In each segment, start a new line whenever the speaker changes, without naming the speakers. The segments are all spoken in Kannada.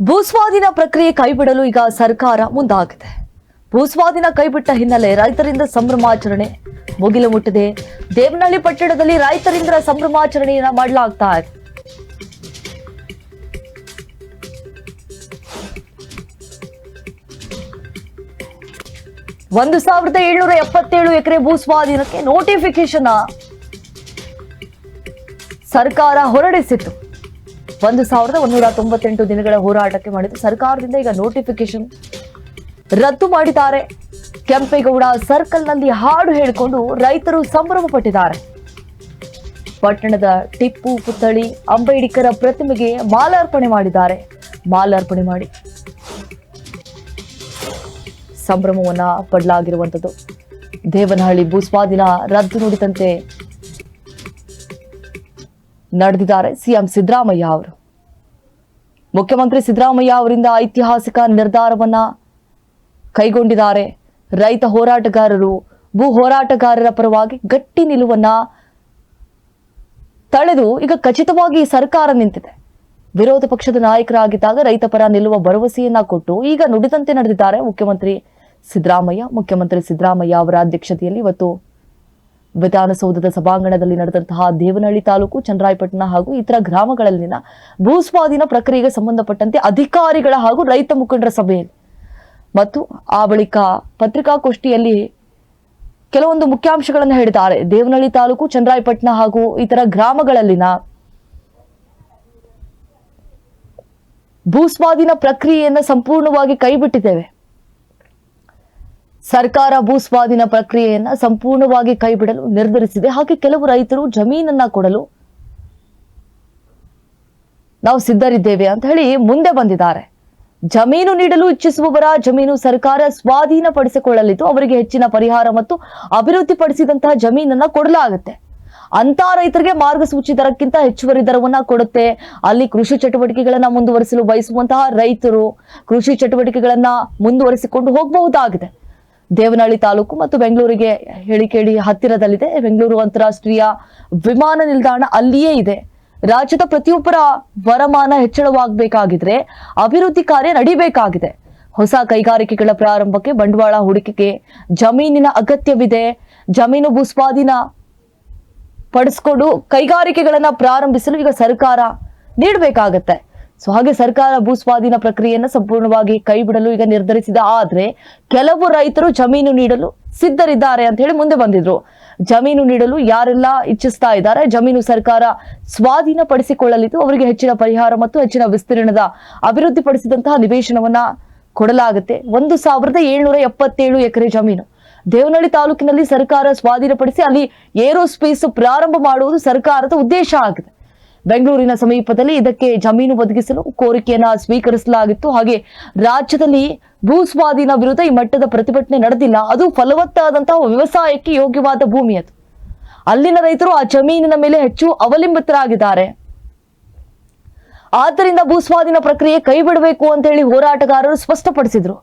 ಭೂಸ್ವಾಧೀನ ಪ್ರಕ್ರಿಯೆ ಕೈಬಿಡಲು ಈಗ ಸರ್ಕಾರ ಮುಂದಾಗಿದೆ. ಭೂಸ್ವಾಧೀನ ಕೈಬಿಟ್ಟ ಹಿನ್ನೆಲೆ ರೈತರಿಂದ ಸಂಭ್ರಮಾಚರಣೆ ಮುಗಿಲು ಮುಟ್ಟಿದೆ. ದೇವನಹಳ್ಳಿ ಪಟ್ಟಣದಲ್ಲಿ ರೈತರಿಂದ ಸಂಭ್ರಮಾಚರಣೆಯನ್ನ ಮಾಡಲಾಗ್ತಾ ಇದೆ. ಒಂದು 1777 ಎಕರೆ ಭೂಸ್ವಾಧೀನಕ್ಕೆ ನೋಟಿಫಿಕೇಶನ್ ಸರ್ಕಾರ ಹೊರಡಿಸಿತ್ತು. 1198 ದಿನಗಳ ಹೋರಾಟಕ್ಕೆ ಮಾಡಿದ್ದು ಸರ್ಕಾರದಿಂದ ಈಗ ನೋಟಿಫಿಕೇಶನ್ ರದ್ದು ಮಾಡಿದ್ದಾರೆ. ಕೆಂಪೇಗೌಡ ಸರ್ಕಲ್ನಲ್ಲಿ ಹಾಡು ಹೇಳಿಕೊಂಡು ರೈತರು ಸಂಭ್ರಮ ಪಟ್ಟಿದ್ದಾರೆ. ಪಟ್ಟಣದ ಟಿಪ್ಪು ಪುತ್ಥಳಿ ಅಂಬೇಡ್ಕರ್ ಪ್ರತಿಮೆಗೆ ಮಾಲಾರ್ಪಣೆ ಮಾಡಿದ್ದಾರೆ. ಮಾಲಾರ್ಪಣೆ ಮಾಡಿ ಸಂಭ್ರಮವನ್ನ ಪಡಲಾಗಿರುವಂಥದ್ದು. ದೇವನಹಳ್ಳಿ ಭೂಸ್ವಾಧೀನ ರದ್ದು ನುಡಿದಂತೆ ನಡೆದಿದ್ದಾರೆ ಸಿಎಂ ಸಿದ್ದರಾಮಯ್ಯ ಅವರು. ಮುಖ್ಯಮಂತ್ರಿ ಸಿದ್ದರಾಮಯ್ಯ ಅವರಿಂದ ಐತಿಹಾಸಿಕ ನಿರ್ಧಾರವನ್ನ ಕೈಗೊಂಡಿದ್ದಾರೆ. ರೈತ ಹೋರಾಟಗಾರರು ಭೂ ಹೋರಾಟಗಾರರ ಪರವಾಗಿ ಗಟ್ಟಿ ನಿಲುವನ್ನ ತಳೆದು ಈಗ ಖಚಿತವಾಗಿ ಸರ್ಕಾರ ನಿಂತಿದೆ. ವಿರೋಧ ಪಕ್ಷದ ನಾಯಕರಾಗಿದ್ದಾಗ ರೈತ ಪರ ನಿಲ್ಲುವ ಭರವಸೆಯನ್ನ ಕೊಟ್ಟು ಈಗ ನುಡಿದಂತೆ ನಡೆದಿದ್ದಾರೆ ಮುಖ್ಯಮಂತ್ರಿ ಸಿದ್ದರಾಮಯ್ಯ. ಮುಖ್ಯಮಂತ್ರಿ ಸಿದ್ದರಾಮಯ್ಯ ಅವರ ಅಧ್ಯಕ್ಷತೆಯಲ್ಲಿ ಇವತ್ತು ವಿಧಾನಸೌಧದ ಸಭಾಂಗಣದಲ್ಲಿ ನಡೆದಂತಹ ದೇವನಹಳ್ಳಿ ತಾಲೂಕು, ಚನ್ನರಾಯಪಟ್ಟಣ ಹಾಗೂ ಇತರ ಗ್ರಾಮಗಳಲ್ಲಿನ ಭೂಸ್ವಾಧೀನ ಪ್ರಕ್ರಿಯೆಗೆ ಸಂಬಂಧಪಟ್ಟಂತೆ ಅಧಿಕಾರಿಗಳ ಹಾಗೂ ರೈತ ಮುಖಂಡರ ಸಭೆಯಲ್ಲಿ ಮತ್ತು ಆ ಬಳಿಕ ಪತ್ರಿಕಾಗೋಷ್ಠಿಯಲ್ಲಿ ಕೆಲವೊಂದು ಮುಖ್ಯಾಂಶಗಳನ್ನು ಹೇಳಿದ್ದಾರೆ. ದೇವನಹಳ್ಳಿ ತಾಲೂಕು, ಚನ್ನರಾಯಪಟ್ಟಣ ಹಾಗೂ ಇತರ ಗ್ರಾಮಗಳಲ್ಲಿನ ಭೂಸ್ವಾಧೀನ ಪ್ರಕ್ರಿಯೆಯನ್ನು ಸಂಪೂರ್ಣವಾಗಿ ಕೈಬಿಟ್ಟಿದ್ದೇವೆ. ಸರ್ಕಾರ ಭೂಸ್ವಾಧೀನ ಪ್ರಕ್ರಿಯೆಯನ್ನ ಸಂಪೂರ್ಣವಾಗಿ ಕೈಬಿಡಲು ನಿರ್ಧರಿಸಿದೆ. ಹಾಗೆ ಕೆಲವು ರೈತರು ಜಮೀನನ್ನ ಕೊಡಲು ನಾವು ಸಿದ್ಧರಿದ್ದೇವೆ ಅಂತ ಹೇಳಿ ಮುಂದೆ ಬಂದಿದ್ದಾರೆ. ಜಮೀನು ನೀಡಲು ಇಚ್ಛಿಸುವವರ ಜಮೀನು ಸರ್ಕಾರ ಸ್ವಾಧೀನಪಡಿಸಿಕೊಳ್ಳಲಿದ್ದು ಅವರಿಗೆ ಹೆಚ್ಚಿನ ಪರಿಹಾರ ಮತ್ತು ಅಭಿವೃದ್ಧಿಪಡಿಸಿದಂತಹ ಜಮೀನನ್ನ ಕೊಡಲಾಗುತ್ತೆ. ಅಂತ ರೈತರಿಗೆ ಮಾರ್ಗಸೂಚಿ ದರಕ್ಕಿಂತ ಹೆಚ್ಚುವರಿ ದರವನ್ನ ಕೊಡುತ್ತೆ. ಅಲ್ಲಿ ಕೃಷಿ ಚಟುವಟಿಕೆಗಳನ್ನ ಮುಂದುವರಿಸಲು ಬಯಸುವಂತಹ ರೈತರು ಕೃಷಿ ಚಟುವಟಿಕೆಗಳನ್ನ ಮುಂದುವರಿಸಿಕೊಂಡು ಹೋಗಬಹುದಾಗಿದೆ. ದೇವನಹಳ್ಳಿ ತಾಲೂಕು ಮತ್ತು ಬೆಂಗಳೂರಿಗೆ ಹೇಳಿಕೇಳಿ ಹತ್ತಿರದಲ್ಲಿದೆ. ಬೆಂಗಳೂರು ಅಂತಾರಾಷ್ಟ್ರೀಯ ವಿಮಾನ ನಿಲ್ದಾಣ ಅಲ್ಲಿಯೇ ಇದೆ. ರಾಜ್ಯದ ಪ್ರತಿಯೊಬ್ಬರ ವರಮಾನ ಹೆಚ್ಚಳವಾಗಬೇಕಾಗಿದ್ರೆ ಅಭಿವೃದ್ಧಿ ಕಾರ್ಯ ನಡೀಬೇಕಾಗಿದೆ. ಹೊಸ ಕೈಗಾರಿಕೆಗಳ ಪ್ರಾರಂಭಕ್ಕೆ ಬಂಡವಾಳ ಹೂಡಿಕೆಗೆ ಜಮೀನಿನ ಅಗತ್ಯವಿದೆ. ಜಮೀನು ಭೂಸ್ವಾಧೀನ ಪಡಿಸ್ಕೊಂಡು ಕೈಗಾರಿಕೆಗಳನ್ನ ಪ್ರಾರಂಭಿಸಲು ಈಗ ಸರ್ಕಾರ ನೀಡಬೇಕಾಗತ್ತೆ. ಸೊ ಹಾಗೆ ಸರ್ಕಾರ ಭೂಸ್ವಾಧೀನ ಪ್ರಕ್ರಿಯೆಯನ್ನು ಸಂಪೂರ್ಣವಾಗಿ ಕೈ ಬಿಡಲು ಈಗ ನಿರ್ಧರಿಸಿದ. ಆದ್ರೆ ಕೆಲವು ರೈತರು ಜಮೀನು ನೀಡಲು ಸಿದ್ಧರಿದ್ದಾರೆ ಅಂತ ಹೇಳಿ ಮುಂದೆ ಬಂದಿದ್ರು. ಜಮೀನು ನೀಡಲು ಯಾರೆಲ್ಲ ಇಚ್ಛಿಸ್ತಾ ಇದ್ದಾರೆ, ಜಮೀನು ಸರ್ಕಾರ ಸ್ವಾಧೀನಪಡಿಸಿಕೊಳ್ಳಲಿದ್ದು ಅವರಿಗೆ ಹೆಚ್ಚಿನ ಪರಿಹಾರ ಮತ್ತು ಹೆಚ್ಚಿನ ವಿಸ್ತೀರ್ಣದ ಅಭಿವೃದ್ಧಿಪಡಿಸಿದಂತಹ ನಿವೇಶನವನ್ನ ಕೊಡಲಾಗುತ್ತೆ. 1777 ಎಕರೆ ಜಮೀನು ದೇವನಹಳ್ಳಿ ತಾಲೂಕಿನಲ್ಲಿ ಸರ್ಕಾರ ಸ್ವಾಧೀನಪಡಿಸಿ ಅಲ್ಲಿ ಏರೋಸ್ಪೇಸ್ ಪ್ರಾರಂಭ ಮಾಡುವುದು ಸರ್ಕಾರದ ಉದ್ದೇಶ ಆಗಿದೆ. ಬೆಂಗಳೂರಿನ ಸಮೀಪದಲ್ಲಿ ಇದಕ್ಕೆ ಜಮೀನು ಒದಗಿಸಲು ಕೋರಿಕೆಯನ್ನ ಸ್ವೀಕರಿಸಲಾಗಿತ್ತು. ಹಾಗೆ ರಾಜ್ಯದಲ್ಲಿ ಭೂಸ್ವಾಧೀನ ವಿರುದ್ಧ ಈ ಮಟ್ಟದ ಪ್ರತಿಭಟನೆ ನಡೆದಿಲ್ಲ. ಅದು ಫಲವತ್ತಾದಂತಹ ವ್ಯವಸಾಯಕ್ಕೆ ಯೋಗ್ಯವಾದ ಭೂಮಿ. ಅದು ಅಲ್ಲಿನ ರೈತರು ಆ ಜಮೀನಿನ ಮೇಲೆ ಹೆಚ್ಚು ಅವಲಂಬಿತರಾಗಿದ್ದಾರೆ. ಆದ್ದರಿಂದ ಭೂಸ್ವಾಧೀನ ಪ್ರಕ್ರಿಯೆ ಕೈ ಬಿಡಬೇಕು ಅಂತ ಹೇಳಿ ಹೋರಾಟಗಾರರು ಸ್ಪಷ್ಟಪಡಿಸಿದ್ರು.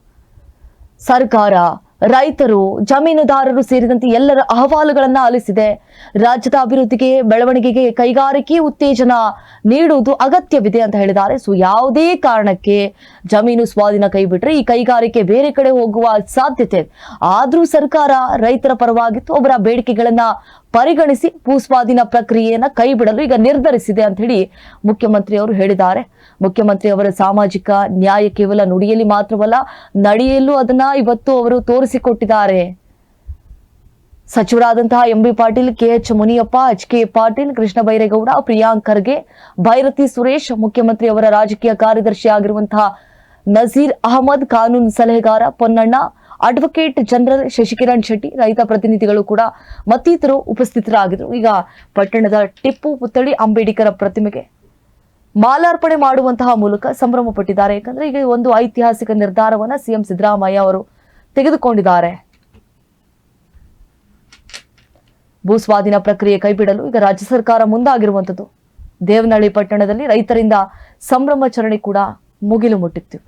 ಸರ್ಕಾರ ರೈತರು, ಜಮೀನುದಾರರು ಸೇರಿದಂತೆ ಎಲ್ಲರ ಅಹವಾಲುಗಳನ್ನ ಆಲಿಸಿದೆ. ರಾಜ್ಯದ ಅಭಿವೃದ್ಧಿಗೆ, ಬೆಳವಣಿಗೆಗೆ ಕೈಗಾರಿಕೆ ಉತ್ತೇಜನ ನೀಡುವುದು ಅಗತ್ಯವಿದೆ ಅಂತ ಹೇಳಿದ್ದಾರೆ. ಸೊ ಯಾವುದೇ ಕಾರಣಕ್ಕೆ ಜಮೀನು ಸ್ವಾಧೀನ ಕೈ ಬಿಟ್ರೆ ಈ ಕೈಗಾರಿಕೆ ಬೇರೆ ಕಡೆ ಹೋಗುವ ಸಾಧ್ಯತೆ. ಆದ್ರೂ ಸರ್ಕಾರ ರೈತರ ಪರವಾಗಿತ್ತು. ಅವರ ಬೇಡಿಕೆಗಳನ್ನ ಪರಿಗಣಿಸಿ ಭೂಸ್ವಾಧೀನ ಪ್ರಕ್ರಿಯೆಯನ್ನ ಕೈ ಬಿಡಲು ಈಗ ನಿರ್ಧರಿಸಿದೆ ಅಂತ ಹೇಳಿ ಮುಖ್ಯಮಂತ್ರಿ ಅವರು ಹೇಳಿದ್ದಾರೆ. ಮುಖ್ಯಮಂತ್ರಿ ಅವರ ಸಾಮಾಜಿಕ ನ್ಯಾಯ ಕೇವಲ ನುಡಿಯಲ್ಲಿ ಮಾತ್ರವಲ್ಲ, ನಡೆಯಲು ಅದನ್ನ ಇವತ್ತು ಅವರು ತೋರಿಸಿಕೊಟ್ಟಿದ್ದಾರೆ. ಸಚಿವರಾದಂತಹ MB Patil, KH Muniyappa, HK Patil, Krishna Byregowda, Priyank Kharge, Byrathi Suresh, ಮುಖ್ಯಮಂತ್ರಿ ಅವರ ರಾಜಕೀಯ ಕಾರ್ಯದರ್ಶಿ ಆಗಿರುವಂತಹ ನಜೀರ್ ಅಹಮದ್, ಕಾನೂನು ಸಲಹೆಗಾರ ಪೊನ್ನಣ್ಣ, ಅಡ್ವೊಕೇಟ್ ಜನರಲ್ ಶಶಿಕಿರಣ್ ಶೆಟ್ಟಿ, ರೈತ ಪ್ರತಿನಿಧಿಗಳು ಕೂಡ ಮತ್ತಿತರರು ಉಪಸ್ಥಿತರಾಗಿದ್ದರು. ಈಗ ಪಟ್ಟಣದ ಟಿಪ್ಪು ಪುತ್ಥಳಿ ಅಂಬೇಡ್ಕರ್ ಪ್ರತಿಮೆಗೆ ಮಾಲಾರ್ಪಣೆ ಮಾಡುವಂತಹ ಮೂಲಕ ಸಂಭ್ರಮ ಪಟ್ಟಿದ್ದಾರೆ. ಯಾಕಂದ್ರೆ ಈಗ ಒಂದು ಐತಿಹಾಸಿಕ ನಿರ್ಧಾರವನ್ನ ಸಿಎಂ ಸಿದ್ದರಾಮಯ್ಯ ಅವರು ತೆಗೆದುಕೊಂಡಿದ್ದಾರೆ. ಭೂಸ್ವಾಧೀನ ಪ್ರಕ್ರಿಯೆ ಕೈಬಿಡಲು ಈಗ ರಾಜ್ಯ ಸರ್ಕಾರ ಮುಂದಾಗಿರುವಂಥದ್ದು. ದೇವನಹಳ್ಳಿ ಪಟ್ಟಣದಲ್ಲಿ ರೈತರಿಂದ ಸಂಭ್ರಮಾಚರಣೆ ಕೂಡ ಮುಗಿಲು ಮುಟ್ಟಿತ್ತು.